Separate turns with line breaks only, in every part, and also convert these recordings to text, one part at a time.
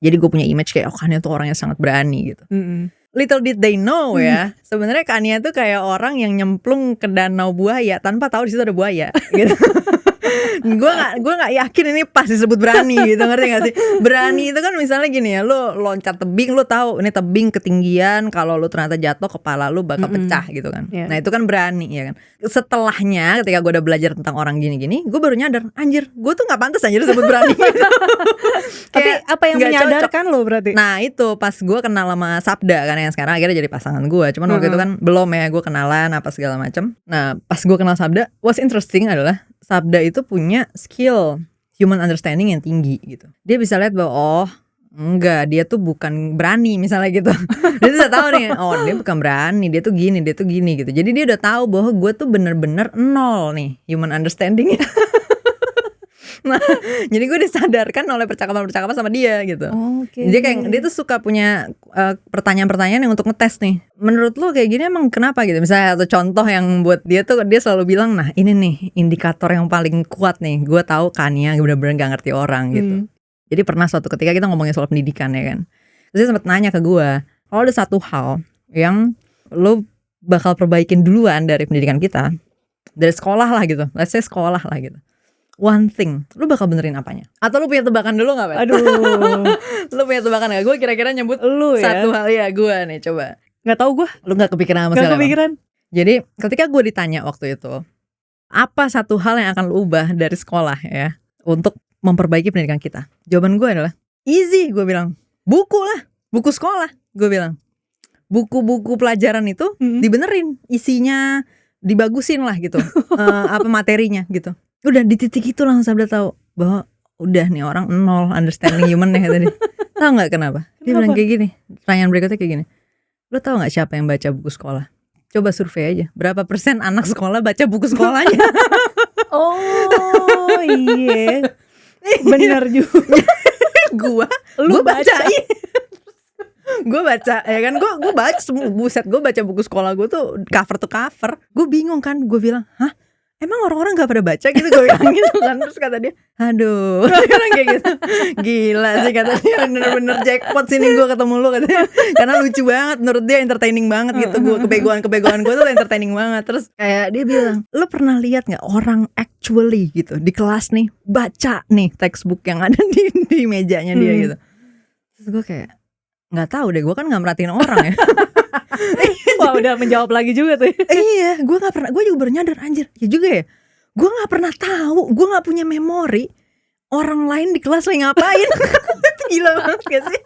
Jadi gue punya image kayak Kania tuh orang yang sangat berani gitu. Little did they know ya, sebenarnya Kania tuh kayak orang yang nyemplung ke danau buaya tanpa tahu di situ ada buaya gitu. Gue nggak yakin ini pas disebut berani gitu, ngerti gak sih? Berani itu kan misalnya gini ya, lo loncat tebing, lo tahu ini tebing ketinggian, kalau lo ternyata jatuh kepala lo bakal pecah gitu kan. Nah itu kan berani ya kan. Setelahnya ketika gue udah belajar tentang orang gini-gini, gue baru nyadar, anjir gue tuh nggak pantas anjir disebut berani gitu.
Tapi apa yang menyadarkan lo berarti?
Nah itu pas gue kenal sama Sabda kan, yang sekarang akhirnya jadi pasangan gue. Cuman waktu itu kan belum ya, gue kenalan apa segala macam. Nah pas gue kenal Sabda, what's interesting adalah Sabda itu punya skill human understanding yang tinggi gitu. Dia bisa lihat bahwa oh enggak, dia tuh bukan berani misalnya gitu. Dia tuh udah tahu nih, oh dia bukan berani, dia tuh gini gitu. Jadi dia udah tahu bahwa gue tuh bener-bener nol nih human understanding. Nah, jadi gue disadarkan oleh percakapan sama dia gitu. Jadi kayak dia tuh suka punya pertanyaan-pertanyaan yang untuk ngetes nih. Menurut lo kayak gini emang kenapa gitu? Misalnya atau contoh yang buat dia tuh, dia selalu bilang, nah ini nih indikator yang paling kuat nih. Gue tahu Kania bener-bener gak ngerti orang gitu. Jadi pernah suatu ketika kita ngomongin soal pendidikan ya kan. Terus dia sempat nanya ke gue, kalau ada satu hal yang lo bakal perbaikin duluan dari pendidikan kita, dari sekolah lah gitu, let's say sekolah lah gitu, one thing, lu bakal benerin apanya? Atau lu punya tebakan dulu gak, Pak?
Aduh.
Lu punya tebakan gak? Gue kira-kira nyebut
lu ya?
satu hal ya, gue nih coba.
Gak tahu gue.
Lu gak kepikiran sama
sekali?
Gak
kepikiran.
Jadi ketika gue ditanya waktu itu, apa satu hal yang akan lu ubah dari sekolah ya, untuk memperbaiki pendidikan kita? Jawaban gue adalah, easy, gue bilang, buku lah, buku sekolah. Gue bilang, buku-buku pelajaran itu dibenerin, isinya dibagusin lah gitu. Apa materinya gitu. Udah di titik itu langsung Sabda tahu bahwa udah nih orang nol understanding human nih tadi. Tahu nggak kenapa? Dia bilang kayak gini. Pertanyaan berikutnya kayak gini. Lo tahu nggak siapa yang baca buku sekolah? Coba survei aja. Berapa persen anak sekolah baca buku sekolahnya?
Oh iya, benar juga.
Gue bacain. Gue baca ya kan, gue baca buset, gue baca buku sekolah gue tuh cover to cover. Gue bingung kan, gue bilang, hah? Emang orang-orang gak pada baca gitu, gue bilang gitu kan. Terus kata dia, aduh, kayak gitu. Gila sih kata dia, bener-bener jackpot sini gue ketemu lu katanya. Karena lucu banget, menurut dia entertaining banget gitu. Gue kebegoan gue tuh entertaining banget. Terus kayak dia bilang, lu pernah lihat gak orang actually gitu di kelas nih baca nih textbook yang ada di mejanya dia gitu. Terus gue kayak, nggak tahu deh, gue kan nggak merhatiin orang ya.
Wah udah menjawab lagi juga tuh.
Iya, gue nggak pernah, gue juga baru nyadar, anjir ya juga ya, gue nggak pernah tahu, gue nggak punya memori orang lain di kelas lagi ngapain. Gila banget gak sih?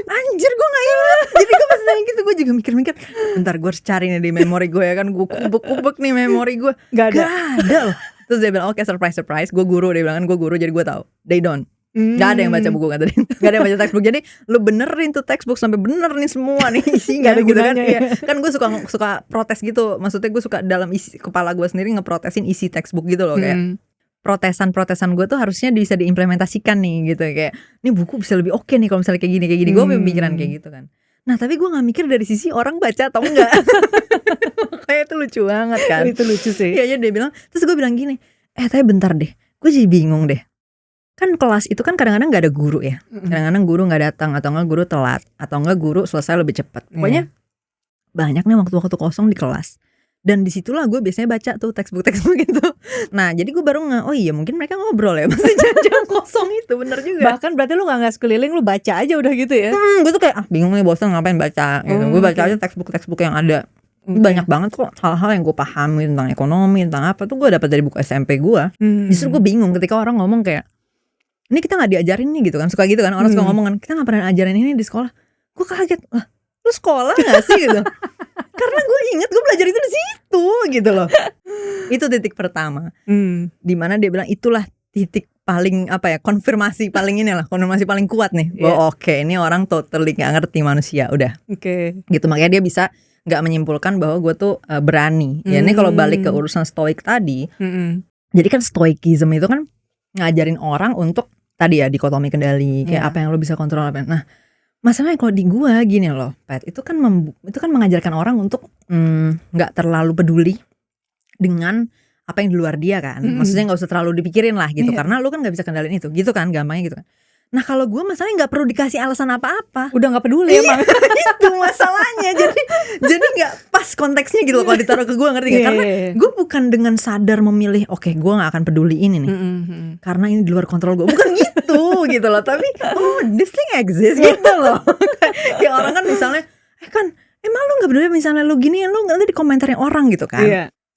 Anjir gue nggak ingat. Jadi gue pas nanya gitu, gue juga mikir-mikir, bentar gue harus cari nih di memori gue ya kan. Gue kubek-kubek nih memori gue, gak ada loh. Terus dia bilang, oke, surprise, gue guru. Dia bilang kan gue guru, jadi gue tahu they don't. Gak ada yang baca buku kan tadi. Gak ada yang baca textbook. Jadi lu benerin tuh textbook sampai bener nih semua nih isi gak ada gitu kan ya. Kan gue suka protes gitu. Maksudnya gue suka dalam isi kepala gue sendiri ngeprotesin isi textbook gitu loh. Kayak protesan gue tuh harusnya bisa diimplementasikan nih gitu. Kayak ini buku bisa lebih oke nih kalau misalnya kayak gini. Gue pemikiran kayak gitu kan. Nah tapi gue gak mikir dari sisi orang baca atau enggak. Kayak itu lucu banget kan.
Itu lucu sih.
Iya dia bilang. Terus gue bilang gini, tapi bentar deh, gue jadi bingung deh. Kan kelas itu kan kadang-kadang gak ada guru ya. Kadang-kadang guru gak datang, atau enggak guru telat, atau enggak guru selesai lebih cepat. Pokoknya banyak nih waktu-waktu kosong di kelas. Dan disitulah gue biasanya baca tuh textbook gitu. Nah jadi gue baru oh iya mungkin mereka ngobrol ya masih jam kosong itu, bener juga.
Bahkan berarti lu gak sekeliling, lu baca aja udah gitu ya.
Gue tuh kayak bingung nih, bosan ngapain baca gitu. Gue baca aja textbook yang ada. Banyak banget kok hal-hal yang gue pahami tentang ekonomi, tentang apa tuh gue dapat dari buku SMP gue. Justru gue bingung ketika orang ngomong kayak, ini kita gak diajarin nih gitu kan. Suka gitu kan, orang suka ngomong kan, kita gak pernah ajarin ini di sekolah. Gue kaget, lah lu sekolah gak sih gitu. Karena gue inget gue belajar itu di situ gitu loh. Itu titik pertama. Dimana dia bilang itulah titik paling apa ya, konfirmasi paling konfirmasi paling kuat nih. Bahwa oke, ini orang totally gak ngerti manusia. Udah gitu, makanya dia bisa gak menyimpulkan bahwa gue tuh berani. Ya ini kalau balik ke urusan stoik tadi. Jadi kan stoikism itu kan ngajarin orang untuk tadi ya dikotomi kendali, kayak apa yang lo bisa kontrol apa. Nah masalahnya kalau di gua gini loh, Pat, itu kan mengajarkan orang untuk nggak terlalu peduli dengan apa yang di luar dia kan. Maksudnya nggak usah terlalu dipikirin lah gitu, karena lo kan nggak bisa kendalin itu, gitu kan gampangnya gitu kan. Nah kalau gue masalahnya nggak perlu dikasih alasan apa-apa.
Udah nggak peduli emang.
Itu masalahnya. Jadi nggak pas konteksnya gitu loh kalau ditaruh ke gue, ngerti nggak? Karena gue bukan dengan sadar memilih oke, gue nggak akan peduli ini nih karena ini di luar kontrol gue, bukan gitu loh. Tapi this thing exists gitu loh. Kayak orang kan misalnya kan emang lu nggak peduli misalnya lu gini, lu nanti dikomentarin orang gitu kan.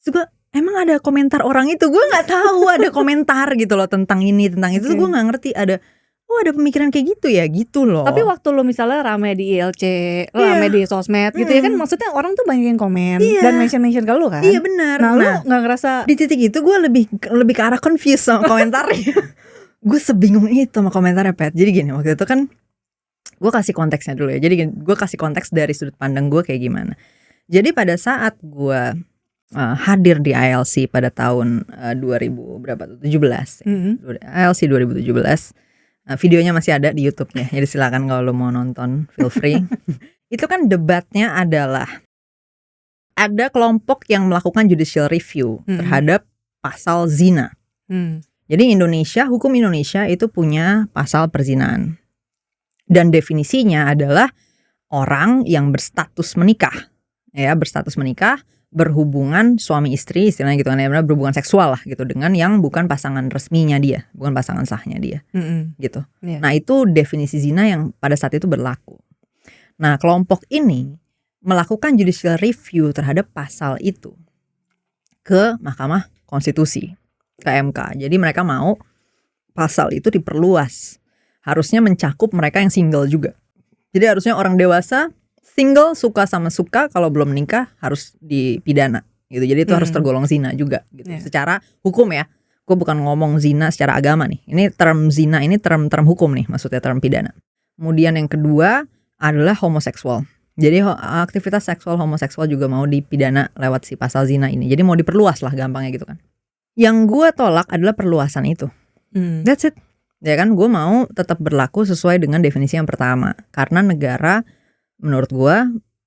Terus gue emang ada komentar orang itu, gue nggak tahu ada komentar gitu loh tentang ini tentang itu. Gue nggak ngerti ada pemikiran kayak gitu ya gitu loh.
Tapi waktu lo misalnya rame di ILC, rame di sosmed gitu ya kan, maksudnya orang tuh banyak yang komen dan mention ke lo kan.
Iya benar.
Nah, lo nggak ngerasa
di titik itu gue lebih ke arah confused sama komentarnya. Gue sebingung itu sama komentarnya, Pet. Jadi gini, waktu itu kan gue kasih konteksnya dulu ya. Jadi gue kasih konteks dari sudut pandang gue kayak gimana. Jadi pada saat gue hadir di ILC pada tahun 2017 ILC 2017. Videonya masih ada di YouTube-nya. Jadi silakan kalau lo mau nonton, feel free. Itu kan debatnya adalah ada kelompok yang melakukan judicial review terhadap pasal zina. Jadi hukum Indonesia itu punya pasal perzinaan. Dan definisinya adalah orang yang berstatus menikah. Ya, berstatus menikah, berhubungan suami istri, istilahnya gitu kan ya, berhubungan seksual lah gitu dengan yang bukan pasangan resminya dia, bukan pasangan sahnya dia, gitu. Nah itu definisi zina yang pada saat itu berlaku. Nah kelompok ini melakukan judicial review terhadap pasal itu ke Mahkamah Konstitusi, ke MK. Jadi mereka mau pasal itu diperluas, harusnya mencakup mereka yang single juga. Jadi harusnya orang dewasa single, suka sama suka, kalau belum menikah harus dipidana gitu. Jadi itu harus tergolong zina juga gitu. Secara hukum ya. Gue bukan ngomong zina secara agama nih. Ini term zina ini term hukum nih, maksudnya term pidana. Kemudian yang kedua adalah homoseksual. Jadi aktivitas seksual homoseksual juga mau dipidana lewat si pasal zina ini. Jadi mau diperluas lah gampangnya gitu kan. Yang gue tolak adalah perluasan itu. That's it. Ya kan, gue mau tetap berlaku sesuai dengan definisi yang pertama. Karena negara menurut gue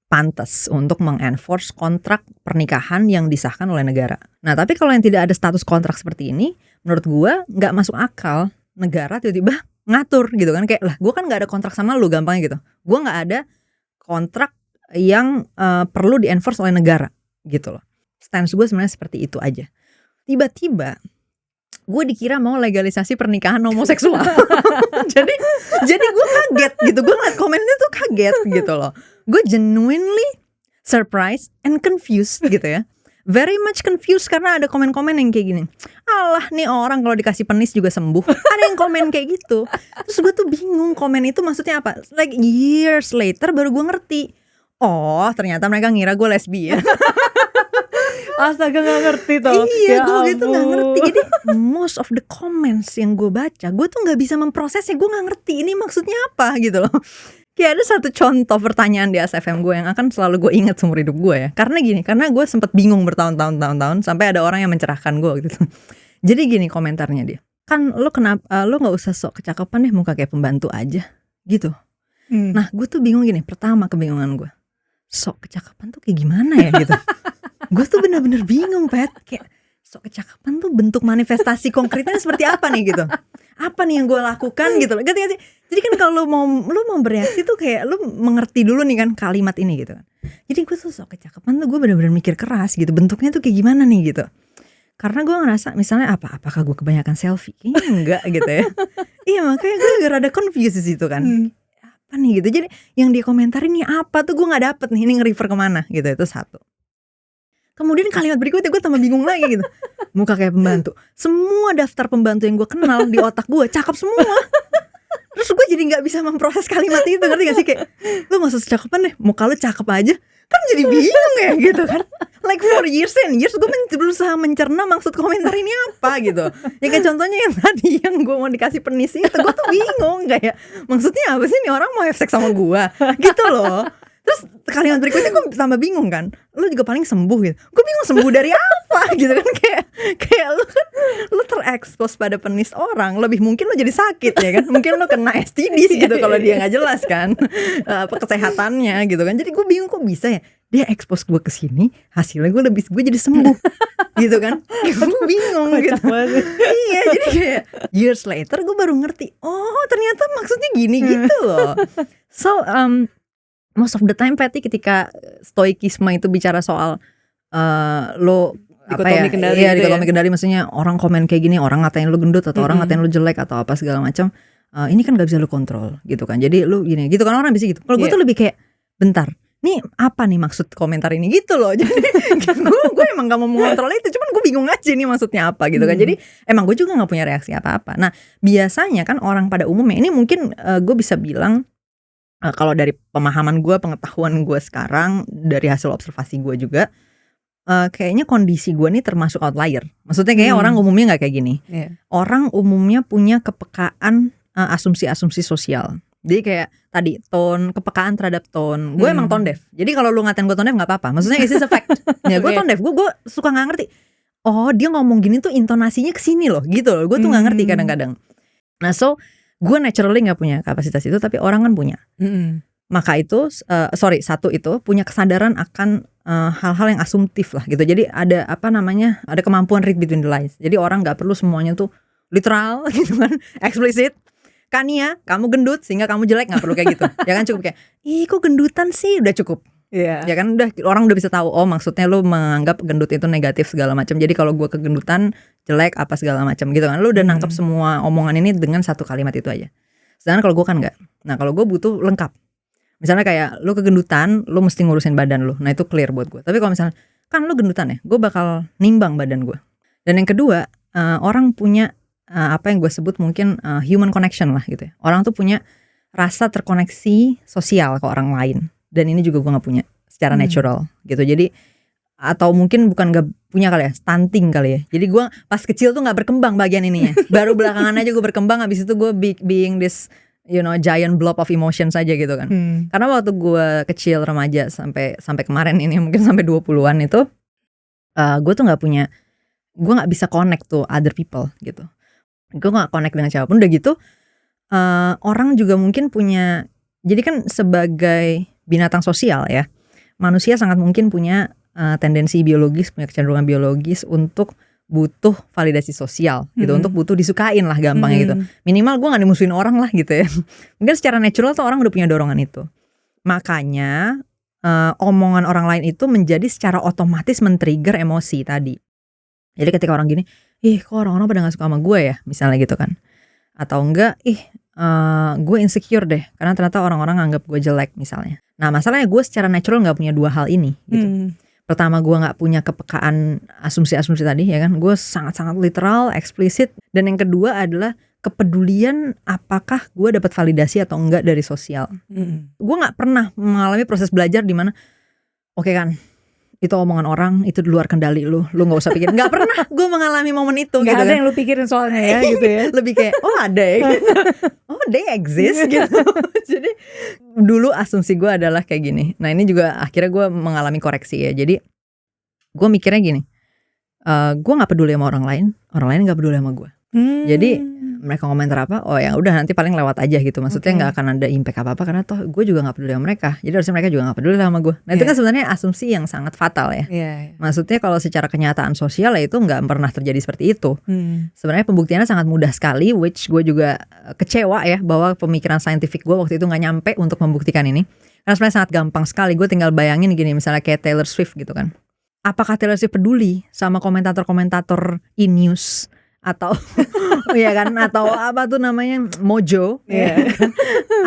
pantas untuk mengenforce kontrak pernikahan yang disahkan oleh negara. Nah tapi kalau yang tidak ada status kontrak seperti ini, menurut gue nggak masuk akal negara tiba-tiba ngatur gitu kan. Kayak lah gue kan nggak ada kontrak sama lu, gampangnya gitu. Gue nggak ada kontrak yang perlu dienforce oleh negara gitu loh. Stance gue sebenarnya seperti itu aja. Tiba-tiba gue dikira mau legalisasi pernikahan homoseksual. jadi gue kaget gitu. Gue ngeliat komennya tuh kaget gitu loh. Gue genuinely surprised and confused gitu ya. Very much confused karena ada komen-komen yang kayak gini. Alah nih orang kalau dikasih penis juga sembuh. Ada yang komen kayak gitu. Terus gue tuh bingung komen itu maksudnya apa. Like years later baru gue ngerti. Oh ternyata mereka ngira gue lesbian.
Astaga gak ngerti tuh.
Iya gue gitu gak ngerti. Jadi most of the comments yang gue baca, gue tuh gak bisa memprosesnya. Gue gak ngerti ini maksudnya apa gitu loh. Kayak ada satu contoh pertanyaan di ASFM gue yang akan selalu gue ingat seumur hidup gue ya. Karena gini, karena gue sempet bingung bertahun-tahun sampai ada orang yang mencerahkan gue gitu. Jadi gini komentarnya dia, kan lo kenapa lo gak usah sok kecakapan deh, muka kayak pembantu aja gitu. Nah gue tuh bingung gini, pertama kebingungan gue, sok kecakapan tuh kayak gimana ya gitu. Gue tuh bener-bener bingung Pet. Kayak sok kecakapan tuh bentuk manifestasi konkretnya seperti apa nih gitu. Apa nih yang gue lakukan gitu. Ngerti gak sih? Jadi kan kalau lu mau bereaksi tuh kayak lu mengerti dulu nih kan kalimat ini gitu kan. Jadi gue tuh sok kecakapan tuh gue bener-bener mikir keras gitu. Bentuknya tuh kayak gimana nih gitu. Karena gue ngerasa misalnya apakah gue kebanyakan selfie? Kayaknya enggak gitu ya. Iya makanya gue juga rada confused di situ kan. Apa nih gitu. Jadi yang dia komentarin nih apa tuh gue gak dapet nih. Ini nge-refer kemana gitu. Itu satu. Kemudian kalimat berikutnya gue tambah bingung lagi gitu. Muka kayak pembantu. Semua daftar pembantu yang gue kenal di otak gue cakep semua. Terus gue jadi gak bisa memproses kalimat itu. Ngerti gak sih? Kayak lu gak usah cakapan deh, muka lu cakep aja. Kan jadi bingung ya gitu kan. Like for years and years gue berusaha mencerna maksud komentar ini apa gitu. Ya kayak contohnya yang tadi yang gue mau dikasih penis itu, gue tuh bingung kayak maksudnya apa sih nih orang mau have sex sama gue gitu loh. Terus kalimat berikutnya gue tambah bingung kan. Lu juga paling sembuh gitu. Gue bingung sembuh dari apa gitu kan. Kayak lu kan lu terekspos pada penis orang, lebih mungkin lu jadi sakit ya kan. Mungkin lu kena STD gitu kalau dia gak jelas kan apa kesehatannya gitu kan. Jadi gue bingung kok bisa ya. dia expose gue ke sini, hasilnya gue jadi sembuh gitu kan. Gue bingung gitu. Iya, jadi kayak years later gue baru ngerti, oh ternyata maksudnya gini gitu loh. So most of the time Patty, ketika stoikisme itu bicara soal lo
dikotomi kendali
iya,
gitu
dikotomi kendali, maksudnya orang komen kayak gini, orang ngatain lu gendut atau orang ngatain lu jelek atau apa segala macam, ini kan gak bisa lu kontrol gitu kan, jadi lu gini gitu kan, orang bisa gitu. Kalau gue tuh lebih kayak bentar, nih apa nih maksud komentar ini gitu loh. Jadi gue emang gak mau mengontrol itu, cuman gue bingung aja nih maksudnya apa gitu kan. Jadi emang gue juga gak punya reaksi apa-apa. Nah biasanya kan orang pada umumnya, ini mungkin gue bisa bilang kalau dari pemahaman gue, pengetahuan gue sekarang, dari hasil observasi gue juga, kayaknya kondisi gue nih termasuk outlier. Maksudnya kayaknya orang umumnya gak kayak gini. Orang umumnya punya kepekaan asumsi-asumsi sosial. Jadi kayak tadi tone, kepekaan terhadap tone. Gue emang tone deaf. Jadi kalau lu ngatain gue tone deaf gak apa-apa. Maksudnya it's a fact. Ya gue tone deaf. Gue suka gak ngerti. Oh dia ngomong gini tuh intonasinya kesini loh gitu loh. Gue tuh gak ngerti kadang-kadang. Nah so gue naturally gak punya kapasitas itu, tapi orang kan punya. Maka itu satu itu punya kesadaran akan hal-hal yang asumtif lah gitu. Jadi ada ada kemampuan read between the lines. Jadi orang gak perlu semuanya tuh literal gitu kan, eksplisit. Kania, kamu gendut sehingga kamu jelek, nggak perlu kayak gitu. Ya kan cukup kayak, ih kok gendutan sih, udah cukup. Ya kan orang udah bisa tahu, oh maksudnya lu menganggap gendut itu negatif segala macam. Jadi kalau gue kegendutan jelek apa segala macam gitu kan. Lu udah nangkep semua omongan ini dengan satu kalimat itu aja. Sedangkan kalau gue kan nggak. Nah kalau gue butuh lengkap. Misalnya kayak lu kegendutan, lu mesti ngurusin badan lu. Nah itu clear buat gue. Tapi kalau misalnya kan lu gendutan ya, gue bakal nimbang badan gue. Dan yang kedua, orang punya apa yang gue sebut mungkin human connection lah gitu ya. Orang tuh punya rasa terkoneksi sosial ke orang lain. Dan ini juga gue gak punya secara natural gitu. Jadi atau mungkin bukan gak punya kali ya, stunting kali ya. Jadi gue pas kecil tuh gak berkembang bagian ininya. Baru belakangan aja gue berkembang. Habis itu gue being this giant blob of emotion saja gitu kan. Karena waktu gue kecil remaja sampai kemarin ini mungkin sampai 20-an itu gue tuh gak punya, gue gak bisa connect to other people gitu. Gue gak connect dengan siapapun. Udah gitu orang juga mungkin punya, jadi kan sebagai binatang sosial ya, manusia sangat mungkin punya tendensi biologis, punya kecenderungan biologis untuk butuh validasi sosial gitu, untuk butuh disukain lah gampangnya gitu. Minimal gue gak dimusuhin orang lah gitu ya. Mungkin secara natural tuh orang udah punya dorongan itu. Makanya omongan orang lain itu menjadi secara otomatis men-trigger emosi tadi. Jadi ketika orang gini, ih kok orang-orang pada gak suka sama gue ya, misalnya gitu kan. Atau enggak, gue insecure deh karena ternyata orang-orang nganggap gue jelek misalnya. Nah masalahnya gue secara natural gak punya dua hal ini gitu. Pertama gue gak punya kepekaan asumsi-asumsi tadi ya kan. Gue sangat-sangat literal, eksplisit. Dan yang kedua adalah kepedulian apakah gue dapat validasi atau enggak dari sosial. Gue gak pernah mengalami proses belajar di mana oke kan, itu omongan orang, itu di luar kendali lu gak usah pikirin. Gak pernah gue mengalami momen itu.
Gak
gitu
ada
kan.
yang lu pikirin soalnya ya gitu ya.
Lebih kayak oh ada ya gitu. Oh they exist gitu. Jadi dulu asumsi gue adalah kayak gini. Nah ini juga akhirnya gue mengalami koreksi ya. Jadi gue mikirnya gini, gue gak peduli sama orang lain gak peduli sama gue. Jadi mereka komentar apa, oh ya udah nanti paling lewat aja gitu. Maksudnya nggak akan ada impact apa-apa karena toh gue juga nggak peduli sama mereka. Jadi harusnya mereka juga nggak peduli sama gue. Nah itu kan sebenarnya asumsi yang sangat fatal ya. Maksudnya kalau secara kenyataan sosial ya itu nggak pernah terjadi seperti itu. Sebenarnya pembuktiannya sangat mudah sekali, which gue juga kecewa ya bahwa pemikiran saintifik gue waktu itu nggak nyampe untuk membuktikan ini. Karena sebenarnya sangat gampang sekali. Gue tinggal bayangin gini, misalnya kayak Taylor Swift gitu kan. Apakah Taylor Swift peduli sama komentator-komentator e-news? Atau ya kan, atau apa tuh namanya Mojo kan?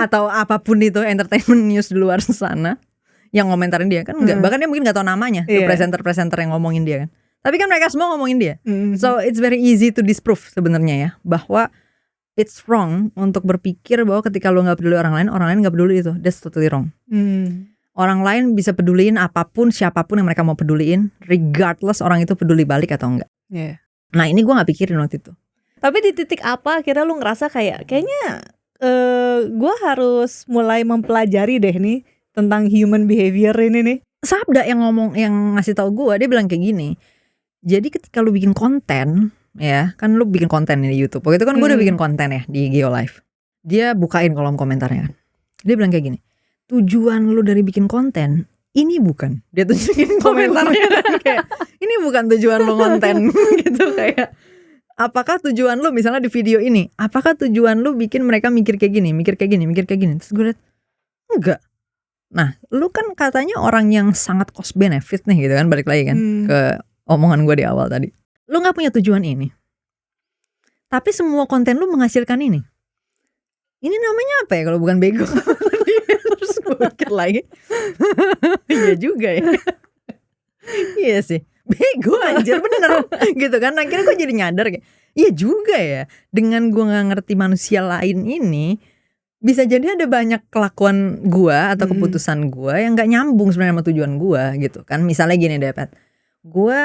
Atau apapun itu entertainment news di luar sana yang ngomentarin dia kan enggak, bahkan dia mungkin nggak tahu namanya tuh presenter yang ngomongin dia kan, tapi kan mereka semua ngomongin dia. So it's very easy to disprove sebenarnya ya, bahwa it's wrong untuk berpikir bahwa ketika lo nggak peduli orang lain nggak peduli itu, that's totally wrong. Orang lain bisa peduliin apapun, siapapun yang mereka mau peduliin, regardless orang itu peduli balik atau enggak. Nah ini gue gak pikirin waktu itu.
Tapi di titik apa akhirnya lu ngerasa kayaknya gue harus mulai mempelajari deh nih tentang human behavior ini nih.
Sabda yang ngomong, yang ngasih tahu gue, dia bilang kayak gini. Jadi ketika lu bikin konten ya, kan lu bikin konten di YouTube. Waktu itu kan gue udah bikin konten ya di Geolive. Dia bukain kolom komentarnya kan. Dia bilang kayak gini, tujuan lu dari bikin konten ini bukan, dia tunjukin komentarnya kan, kayak ini bukan tujuan lo konten gitu, kayak apakah tujuan lu misalnya di video ini, apakah tujuan lu bikin mereka mikir kayak gini, terus gue liat enggak. Nah lu kan katanya orang yang sangat cost benefit nih gitu kan, balik lagi kan ke omongan gue di awal tadi, lu gak punya tujuan ini tapi semua konten lu menghasilkan ini namanya apa ya kalau bukan bego? Terus gue pikir lagi iya juga ya. Iya sih, bego anjir, bener gitu kan. Akhirnya gue jadi nyadar kayak iya juga ya, dengan gue gak ngerti manusia lain ini, bisa jadi ada banyak kelakuan gue atau keputusan gue yang gak nyambung sebenarnya sama tujuan gue gitu kan. Misalnya gini deh Pat, gue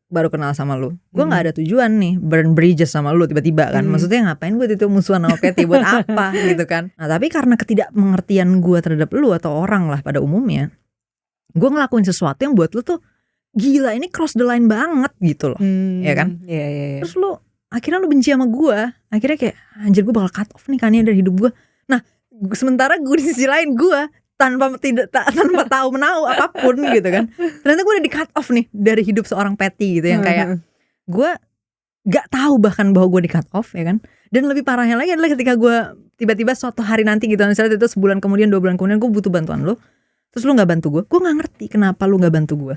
baru kenal sama lu, gue gak ada tujuan nih burn bridges sama lu tiba-tiba kan. Maksudnya ngapain gue itu musuhan sama Patty, buat apa gitu kan. Nah tapi karena ketidakmengertian gue terhadap lu atau orang lah pada umumnya, gue ngelakuin sesuatu yang buat lu tuh gila, ini cross the line banget gitu loh, ya kan?
Iya.
Terus lu akhirnya lu benci sama gue, akhirnya kayak anjir gue bakal cut off nih Kania dari hidup gue. Nah sementara gue di sisi lain gue tanpa tahu menau apapun gitu kan, ternyata gue udah di cut off nih dari hidup seorang Patty gitu, yang kayak gue gak tahu bahkan bahwa gue di cut off ya kan. Dan lebih parahnya lagi adalah ketika gue tiba-tiba suatu hari nanti gitu, misalnya itu sebulan kemudian, 2 bulan kemudian gue butuh bantuan lu, terus lu gak bantu gue gak ngerti kenapa lu gak bantu gue.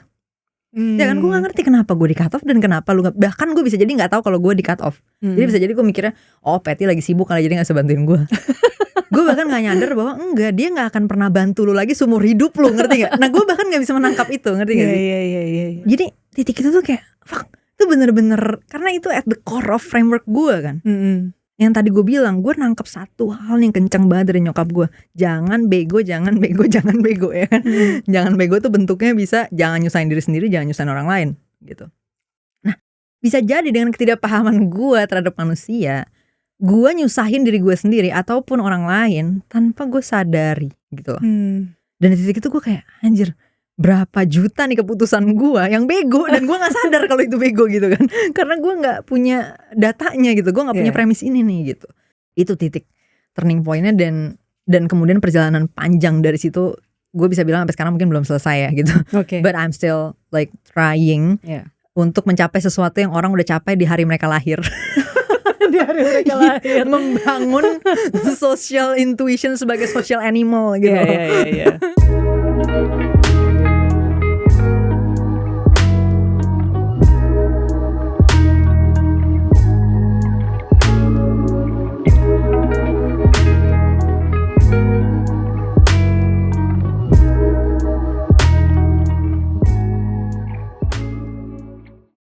Ya kan, gue gak ngerti kenapa gue di cut off dan kenapa lu gak, bahkan gue bisa jadi gak tahu kalau gue di cut off. Jadi bisa jadi gue mikirnya oh Patty lagi sibuk kali jadi gak bisa bantuin gue. Gue bahkan gak nyadar bahwa enggak, dia gak akan pernah bantu lu lagi seumur hidup lu, ngerti gak? Nah gue bahkan gak bisa menangkap itu, ngerti gak sih?
Iya.
Jadi titik itu tuh kayak fuck, itu bener-bener karena itu at the core of framework gue kan. Yang tadi gue bilang, gue nangkep satu hal yang kencang banget dari nyokap gue, jangan bego ya kan. Jangan bego tuh bentuknya bisa jangan nyusahin diri sendiri, jangan nyusahin orang lain gitu. Nah bisa jadi dengan ketidakpahaman gue terhadap manusia, gue nyusahin diri gue sendiri ataupun orang lain tanpa gue sadari gitu loh. Dan di titik itu gue kayak anjir, berapa juta nih keputusan gue yang bego dan gue gak sadar kalau itu bego gitu kan. Karena gue gak punya datanya gitu, gue gak punya premis ini nih gitu. Itu titik turning pointnya, dan kemudian perjalanan panjang dari situ gue bisa bilang sampai sekarang mungkin belum selesai ya gitu. But I'm still like trying untuk mencapai sesuatu yang orang udah capai di hari mereka lahir.
Di hari mereka lahir.
Membangun social intuition sebagai social animal gitu.
Iya.